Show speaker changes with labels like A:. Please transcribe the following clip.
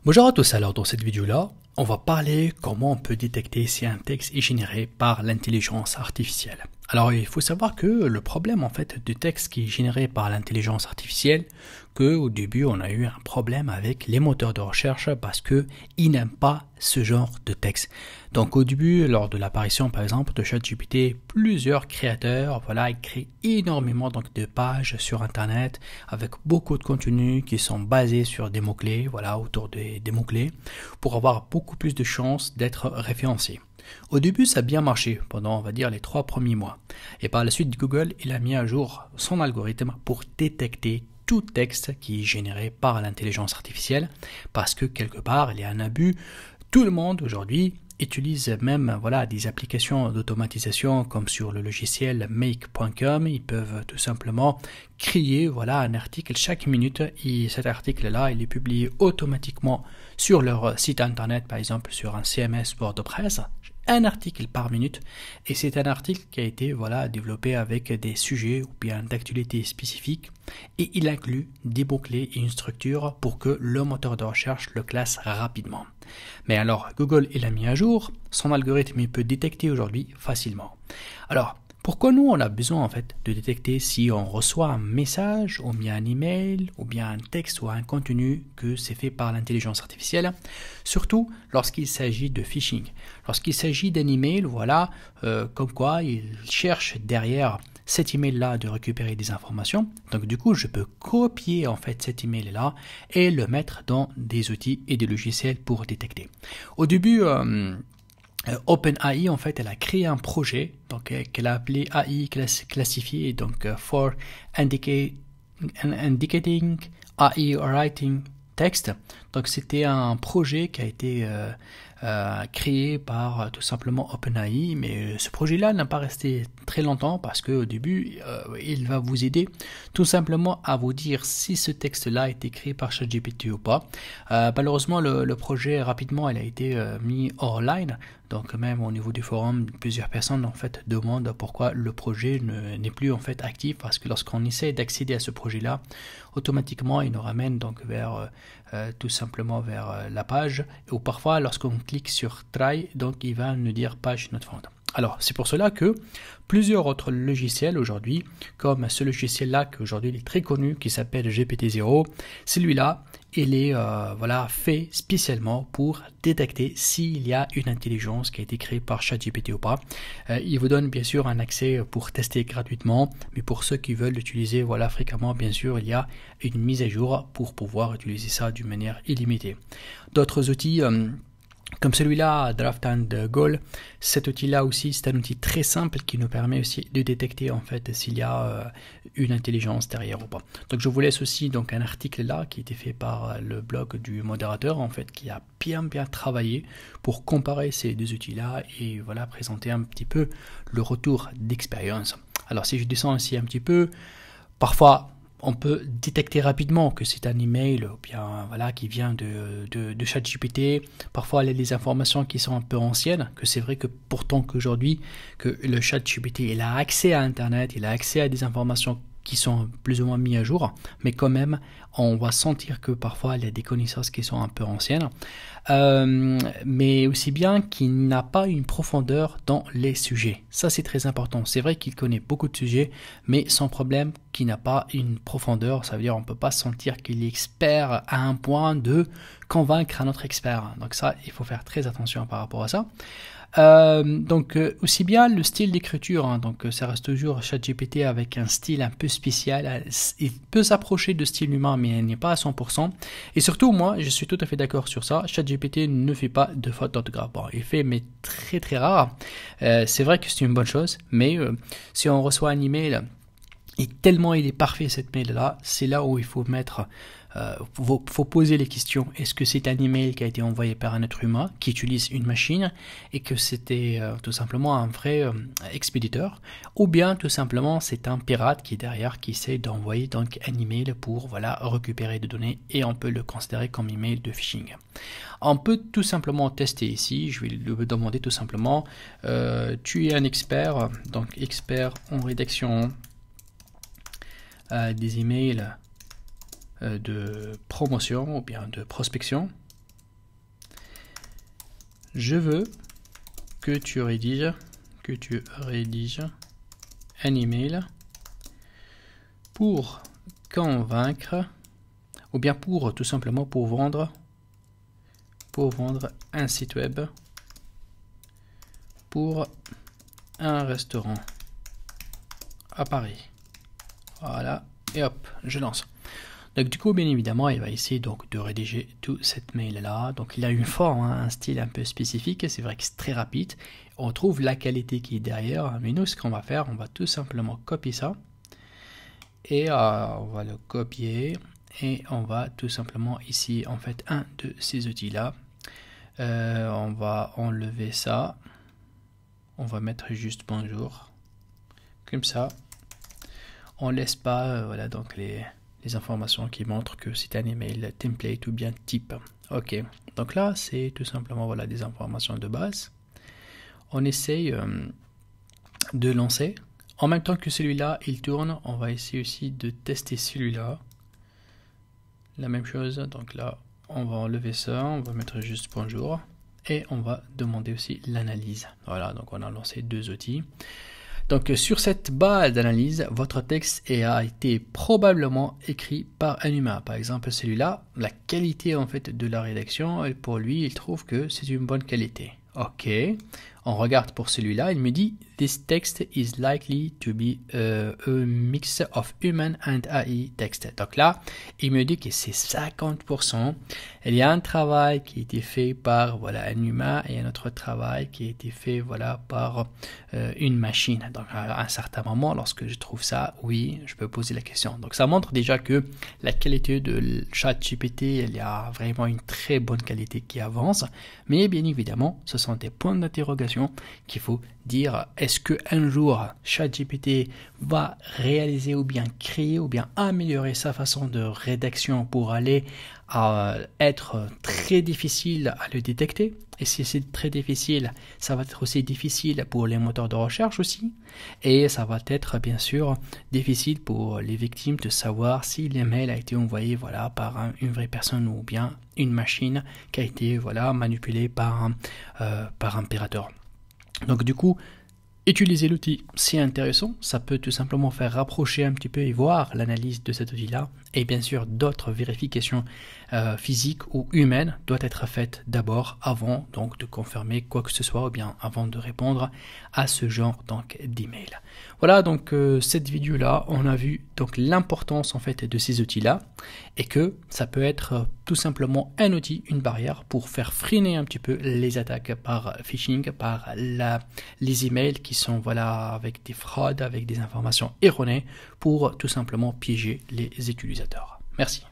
A: Bonjour à tous, alors dans cette vidéo-là, on va parler comment on peut détecter si un texte est généré par l'intelligence artificielle. Alors il faut savoir que le problème en fait du texte qui est généré par l'intelligence artificielle, que au début on a eu un problème avec les moteurs de recherche parce que ils n'aiment pas ce genre de texte. Donc au début, lors de l'apparition par exemple de ChatGPT, plusieurs créateurs ils créent énormément de pages sur internet avec beaucoup de contenus qui sont basés sur des mots-clés, autour des mots-clés, pour avoir beaucoup plus de chances d'être référencés. Au début, ça a bien marché pendant, on va dire, les 3 premiers mois. Et par la suite, Google, il a mis à jour son algorithme pour détecter tout texte qui est généré par l'intelligence artificielle parce que quelque part, il y a un abus. Tout le monde aujourd'hui utilise même des applications d'automatisation comme sur le logiciel make.com. Ils peuvent tout simplement créer un article chaque minute et cet article-là, il est publié automatiquement sur leur site internet, par exemple sur un CMS WordPress. Un article par minute et c'est un article qui a été développé avec des sujets ou bien d'actualité spécifiques et il inclut des mots-clés et une structure pour que le moteur de recherche le classe rapidement. Mais alors Google il a mis à jour, son algorithme il peut détecter aujourd'hui facilement. Alors pourquoi nous on a besoin en fait de détecter si on reçoit un message ou bien un email ou bien un texte ou un contenu que c'est fait par l'intelligence artificielle, surtout lorsqu'il s'agit de phishing. Lorsqu'il s'agit d'un email, comme quoi il cherche derrière cet email là de récupérer des informations. Donc du coup je peux copier en fait cet email là et le mettre dans des outils et des logiciels pour détecter. Au début OpenAI en fait elle a créé un projet qu'elle a appelé AI classifié for indicating AI writing text. Donc c'était un projet qui a été créé par tout simplement OpenAI, mais ce projet-là n'a pas resté très longtemps parce qu'au début, il va vous aider tout simplement à vous dire si ce texte-là a été créé par ChatGPT ou pas. Malheureusement, le projet rapidement, il a été mis hors line. Donc même au niveau du forum, plusieurs personnes en fait demandent pourquoi le projet n'est plus en fait actif parce que lorsqu'on essaie d'accéder à ce projet-là, automatiquement il nous ramène vers tout simplement vers la page ou parfois lorsqu'on clique sur try, donc il va nous dire page not found. Alors c'est pour cela que plusieurs autres logiciels aujourd'hui, comme ce logiciel-là qui aujourd'hui est très connu, qui s'appelle GPT-0, celui-là, il est fait spécialement pour détecter s'il y a une intelligence qui a été créée par ChatGPT ou pas. Il vous donne bien sûr un accès pour tester gratuitement, mais pour ceux qui veulent l'utiliser fréquemment, bien sûr, il y a une mise à jour pour pouvoir utiliser ça d'une manière illimitée. D'autres outils comme celui-là, Draft and Goal, cet outil-là aussi, c'est un outil très simple qui nous permet aussi de détecter en fait s'il y a une intelligence derrière ou pas. Donc je vous laisse aussi un article là qui a été fait par le blog du modérateur en fait qui a bien travaillé pour comparer ces deux outils-là et présenter un petit peu le retour d'expérience. Alors si je descends ici un petit peu, parfois on peut détecter rapidement que c'est un email ou bien qui vient de ChatGPT. Parfois il y a des informations qui sont un peu anciennes, que c'est vrai que pourtant qu'aujourd'hui que le ChatGPT il a accès à internet, il a accès à des informations qui sont plus ou moins mis à jour, mais quand même on va sentir que parfois il y a des connaissances qui sont un peu anciennes, mais aussi bien qu'il n'a pas une profondeur dans les sujets. Ça c'est très important. C'est vrai qu'il connaît beaucoup de sujets, mais son problème qu'il n'a pas une profondeur, ça veut dire on peut pas sentir qu'il est expert à un point de convaincre un autre expert. Donc ça, il faut faire très attention par rapport à ça. Aussi bien le style d'écriture, donc ça reste toujours ChatGPT avec un style un peu spécial. Il peut s'approcher de style humain, mais il n'est pas à 100%. Et surtout, moi, je suis tout à fait d'accord sur ça. ChatGPT ne fait pas de faute d'orthographe. Bon, il fait, mais très très rare. C'est vrai que c'est une bonne chose, mais si on reçoit un email et tellement il est parfait cette mail là, c'est là où il faut mettre faut poser les questions. Est-ce que c'est un email qui a été envoyé par un être humain qui utilise une machine et que c'était tout simplement un vrai expéditeur, ou bien tout simplement c'est un pirate qui est derrière qui essaie d'envoyer un email pour récupérer des données et on peut le considérer comme email de phishing. On peut tout simplement tester ici. Je vais lui demander tout simplement tu es un expert, donc expert en rédaction des emails de promotion ou bien de prospection. je veux que tu rédiges un email pour convaincre, ou bien pour tout simplement pour vendre un site web pour un restaurant à Paris. Voilà, et hop, je lance. Donc du coup, bien évidemment, il va essayer donc de rédiger tout cette mail-là. Donc il a une forme, un style un peu spécifique. C'est vrai que c'est très rapide. On trouve la qualité qui est derrière. Mais nous, ce qu'on va faire, on va tout simplement copier ça. Et on va le copier. Et on va tout simplement ici, en fait, un de ces outils-là. On va enlever ça. On va mettre juste bonjour. Comme ça. On laisse pas, voilà, donc les informations qui montrent que c'est un email template ou bien type. Ok, donc là c'est tout simplement voilà des informations de base. On essaye de lancer. En même temps que celui-là il tourne, on va essayer aussi de tester celui-là. La même chose, donc là on va enlever ça, on va mettre juste bonjour et on va demander aussi l'analyse. Voilà, donc on a lancé deux outils. Donc sur cette base d'analyse, votre texte a été probablement écrit par un humain. Par exemple celui-là, la qualité en fait de la rédaction, pour lui il trouve que c'est une bonne qualité. Ok, on regarde pour celui-là, il me dit this text is likely to be a mix of human and AI text. Donc là, il me dit que c'est 50%. Il y a un travail qui a été fait par voilà un humain et un autre travail qui a été fait voilà par une machine. Donc à un certain moment, lorsque je trouve ça, oui, je peux poser la question. Donc ça montre déjà que la qualité de ChatGPT, il y a vraiment une très bonne qualité qui avance. Mais bien évidemment, ce sont des points d'interrogation qu'il faut dire. Est-ce que un jour ChatGPT va réaliser ou bien créer ou bien améliorer sa façon de rédaction pour aller à être très difficile à le détecter? Et si c'est très difficile, ça va être aussi difficile pour les moteurs de recherche aussi. Et ça va être bien sûr difficile pour les victimes de savoir si l'email a été envoyé voilà, par une vraie personne ou bien une machine qui a été voilà, manipulée par un pirateur. Donc du coup, utiliser l'outil, c'est intéressant, ça peut tout simplement faire rapprocher un petit peu et voir l'analyse de cet outil-là. Et bien sûr, d'autres vérifications physiques ou humaines doivent être faites d'abord avant donc de confirmer quoi que ce soit ou bien avant de répondre à ce genre donc d'email. Voilà donc cette vidéo-là, on a vu donc l'importance en fait de ces outils-là et que ça peut être tout simplement un outil, une barrière pour faire freiner un petit peu les attaques par phishing, par les emails qui sont voilà avec des fraudes, avec des informations erronées pour tout simplement piéger les utilisateurs. Merci.